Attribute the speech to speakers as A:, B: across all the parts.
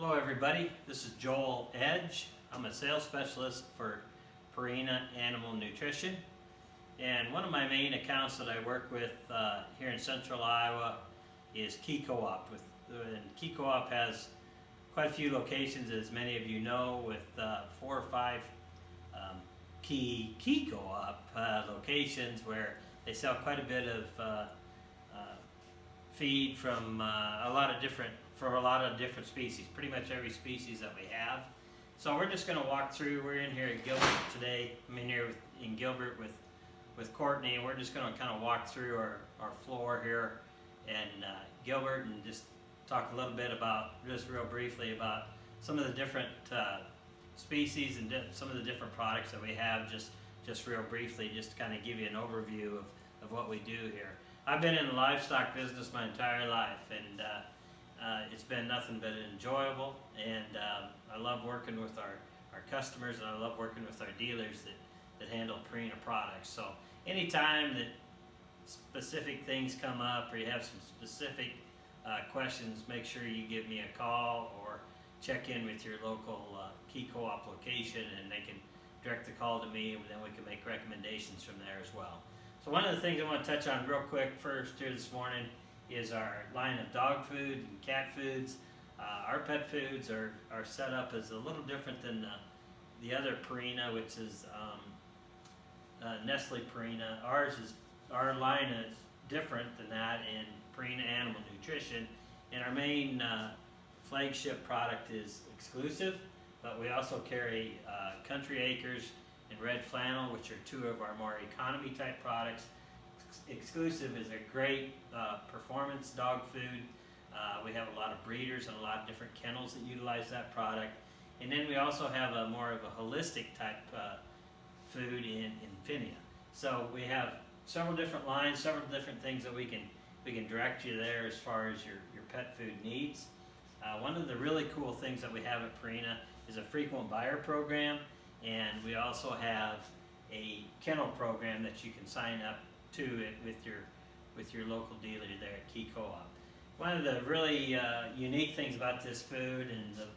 A: Hello everybody, this is Joel Edge. I'm a sales specialist for Purina Animal Nutrition, and one of my main accounts that I work with here in central Iowa is Co-op. And Co-op has quite a few locations, as many of you know, with 4 or 5 key Co-op locations where they sell quite a bit of feed from a lot of different species, pretty much every species that we have. So we're just going to walk through. We're in here at Gilbert today. I'm in here in Gilbert with Courtney, and we're just going to kind of walk through our floor here in Gilbert and just talk a little bit about, just real briefly, about some of the different species and some of the different products that we have, just real briefly, just to kind of give you an overview of what we do here. I've been in the livestock business my entire life, and it's been nothing but enjoyable, and I love working with our customers, and I love working with our dealers that handle Purina products. So anytime that specific things come up or you have some specific questions, make sure you give me a call or check in with your local key co-op location, and they can direct the call to me, and then we can make recommendations from there as well. So one of the things I want to touch on real quick first here this morning is our line of dog food and cat foods. Our pet foods are set up as a little different than the other Purina, which is Nestle Purina. Our line is different than that in Purina Animal Nutrition, and our main flagship product is Exclusive, but we also carry Country Acres and Red Flannel, which are 2 of our more economy type products. Exclusive is a great performance dog food. We have a lot of breeders and a lot of different kennels that utilize that product. And then we also have a more of a holistic type food in Infinia. So we have several different lines, several different things that we can direct you there as far as your pet food needs. One of the really cool things that we have at Purina is a frequent buyer program, and we also have a kennel program that you can sign up to it with your local dealer there at Co-op. One of the really unique things about this food and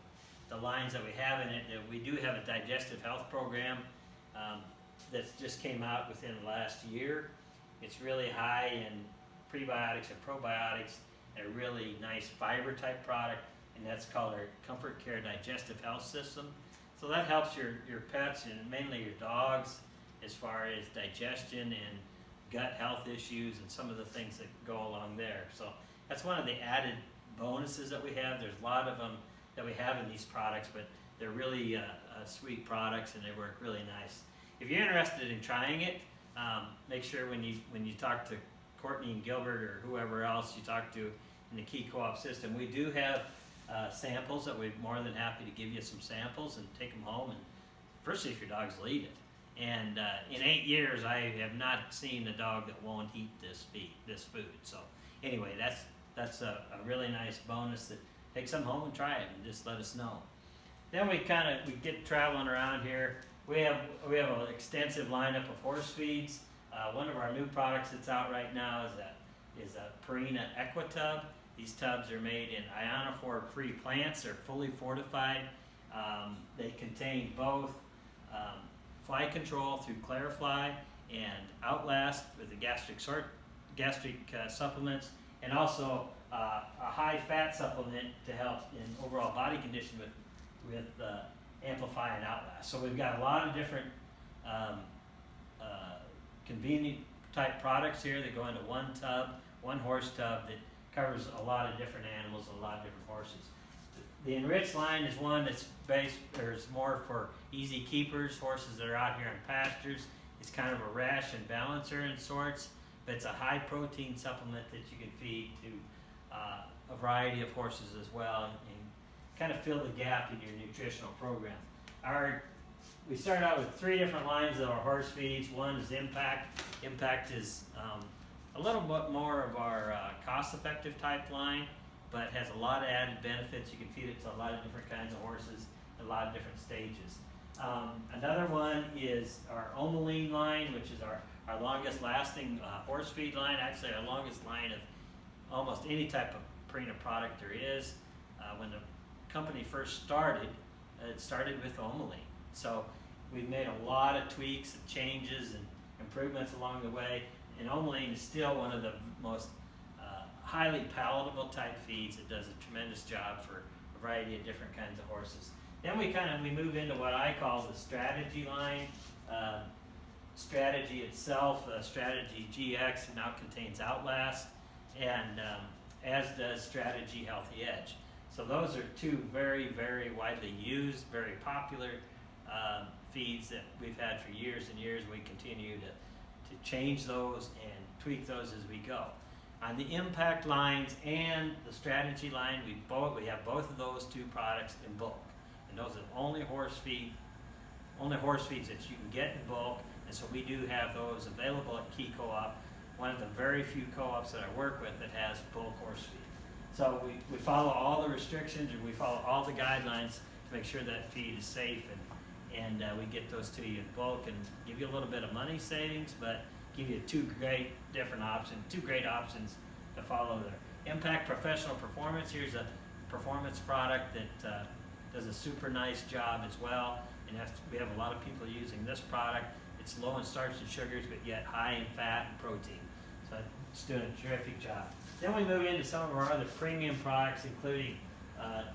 A: the lines that we have in it, we do have a digestive health program that just came out within the last year. It's really high in prebiotics and probiotics, and a really nice fiber type product, and that's called our Comfort Care Digestive Health System. So that helps your pets, and mainly your dogs, as far as digestion and gut health issues and some of the things that go along there. So that's one of the added bonuses that we have. There's a lot of them that we have in these products, but they're really sweet products, and they work really nice. If you're interested in trying it, make sure when you talk to Courtney and Gilbert or whoever else you talk to in the Key Co-op system, we do have samples that we're more than happy to give you some samples and take them home and first see if your dogs will eat it. And in 8 years, I have not seen a dog that won't eat this food. So anyway, that's a really nice bonus. That take some home and try it, and just let us know. Then we get traveling around here. We have an extensive lineup of horse feeds. One of our new products that's out right now is a Purina EquiTub. These tubs are made in ionophore-free plants. They're fully fortified. They contain both fly control through Clarifly and Outlast for the gastric supplements, and also a high-fat supplement to help in overall body condition with Amplify and Outlast. So we've got a lot of different convenient type products here that go into one horse tub that covers a lot of different animals and a lot of different horses. The Enriched line is one that's is more for easy keepers, horses that are out here in pastures. It's kind of a rash and balancer in sorts, but it's a high protein supplement that you can feed to a variety of horses as well, and kind of fill the gap in your nutritional program. We started out with 3 different lines of our horse feeds. One is Impact. Impact is a little bit more of our cost-effective type line, but has a lot of added benefits. You can feed it to a lot of different kinds of horses at a lot of different stages. Another one is our Omaline line, which is our longest lasting horse feed line. Actually, our longest line of almost any type of Purina product there is. When the company first started, it started with Omaline. So we've made a lot of tweaks and changes and improvements along the way, and Omaline is still one of the most highly palatable type feeds. It does a tremendous job for a variety of different kinds of horses. Then we move into what I call the strategy line. Strategy itself, Strategy GX, now contains Outlast, and as does Strategy Healthy Edge. So those are two very, very widely used, very popular feeds that we've had for years and years. We continue to change those and tweak those as we go. On the Impact lines and the Strategy line, we have both of those two products in bulk, and those are the only horse feeds that you can get in bulk. And so we do have those available at Key Co-op, one of the very few co-ops that I work with that has bulk horse feed. So we follow all the restrictions, and we follow all the guidelines to make sure that feed is safe, and we get those to you in bulk and give you a little bit of money savings, but give you two great options to follow there. Impact Professional Performance, here's a performance product that does a super nice job as well, and we have a lot of people using this product. It's low in starch and sugars, but yet high in fat and protein. So it's doing a terrific job. Then we move into some of our other premium products, including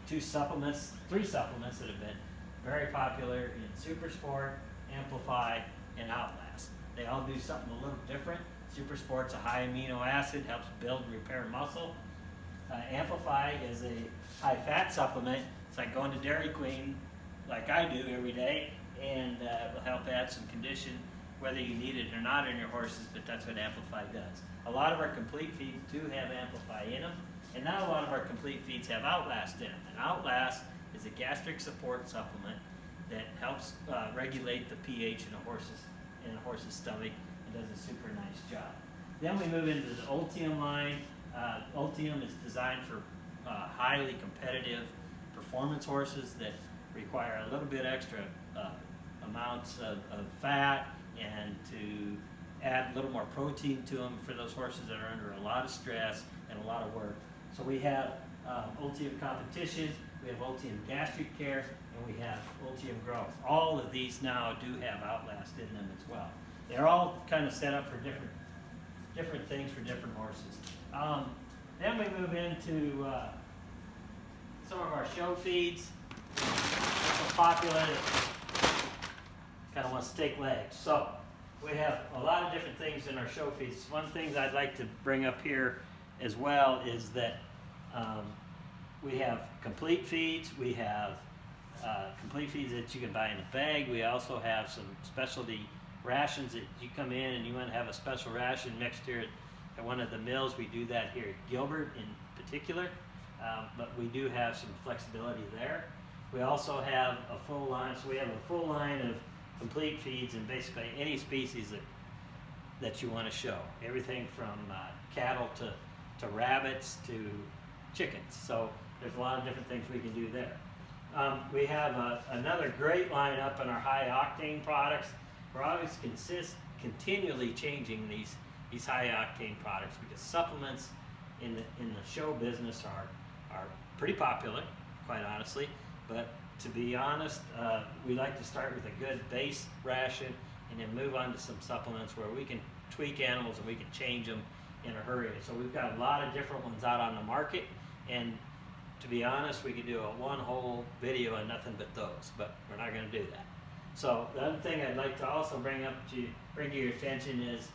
A: three supplements that have been very popular in Super Sport, Amplify, and Outlast. They all do something a little different. Super Sport's a high amino acid, helps build and repair muscle. Amplify is a high fat supplement. It's like going to Dairy Queen, like I do every day, and will help add some condition, whether you need it or not in your horses, but that's what Amplify does. A lot of our complete feeds do have Amplify in them, and not a lot of our complete feeds have Outlast in them. And Outlast is a gastric support supplement that helps regulate the pH in a horse's stomach, and does a super nice job. Then we move into the Ultium line. Ultium is designed for highly competitive performance horses that require a little bit extra amounts of fat, and to add a little more protein to them for those horses that are under a lot of stress and a lot of work. So we have Ultium Competition, we have Ultium Gastric Care, and we have Ultium Growth. All of these now do have Outlast in them as well. They're all kind of set up for different things for different horses. Then we move into some of our show feeds. So popular, kind of want to stick legs. So we have a lot of different things in our show feeds. One thing I'd like to bring up here as well is that we have complete feeds. We have complete feeds that you can buy in a bag. We also have some specialty rations that you come in and you want to have a special ration mixed here at one of the mills. We do that here at Gilbert in particular, but we do have some flexibility there. We also have a full line, so we have a full line of complete feeds in basically any species that you want to show. Everything from cattle to rabbits to chickens. So there's a lot of different things we can do there. We have another great lineup in our high octane products. We're always continually changing these high octane products, because supplements in the show business are pretty popular, quite honestly. But to be honest, we like to start with a good base ration and then move on to some supplements where we can tweak animals and we can change them in a hurry. So we've got a lot of different ones out on the market, and to be honest, we could do one whole video on nothing but those, but we're not going to do that. So the other thing I'd like to also bring to your attention is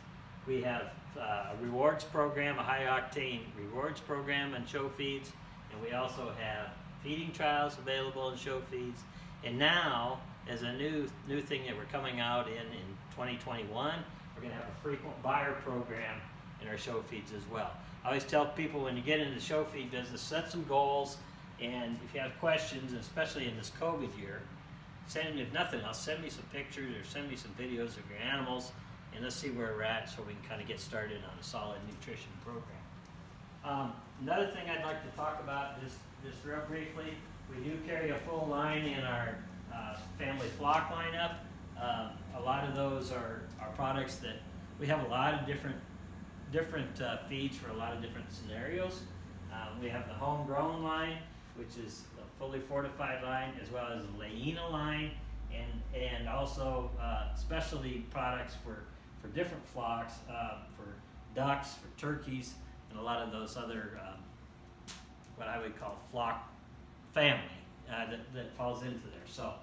A: we have a rewards program, a high octane rewards program on show feeds, and we also have feeding trials available in show feeds. And now, as a new thing that we're coming out in 2021, we're going to have a frequent buyer program in our show feeds as well. I always tell people, when you get into the show feed business, set some goals, and if you have questions, especially in this COVID year, if nothing else, send me some pictures or send me some videos of your animals, and let's see where we're at so we can kind of get started on a solid nutrition program. Another thing I'd like to talk about, just real briefly, we do carry a full line in our family flock lineup. A lot of those are products that we have a lot of different feeds for a lot of different scenarios. We have the homegrown line. which is a fully fortified line, as well as a Leina line, and also specialty products for different flocks, for ducks, for turkeys, and a lot of those other what I would call flock family that falls into there. So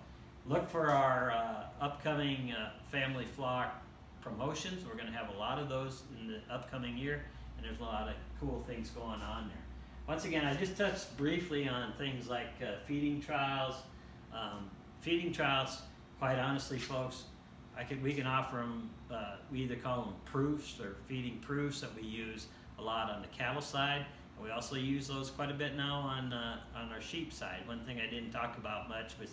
A: look for our upcoming family flock promotions. We're going to have a lot of those in the upcoming year, and there's a lot of cool things going on there. Once again, I just touched briefly on things like feeding trials. Feeding trials, quite honestly, folks, we can offer them, we either call them proofs or feeding proofs that we use a lot on the cattle side. And we also use those quite a bit now on our sheep side. One thing I didn't talk about much was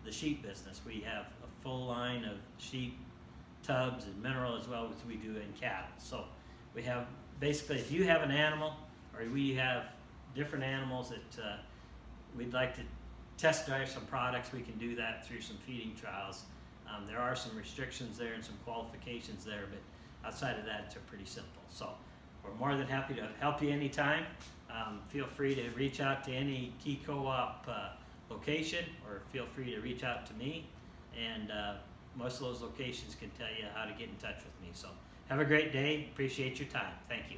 A: the sheep business. We have a full line of sheep tubs and mineral as well as we do in cattle. So we have, basically, if you have an animal or we have different animals that we'd like to test drive some products, we can do that through some feeding trials. There are some restrictions there and some qualifications there, but outside of that, it's pretty simple. So we're more than happy to help you anytime. Feel free to reach out to any key co-op location, or feel free to reach out to me, and most of those locations can tell you how to get in touch with me. So have a great day. Appreciate your time. Thank you.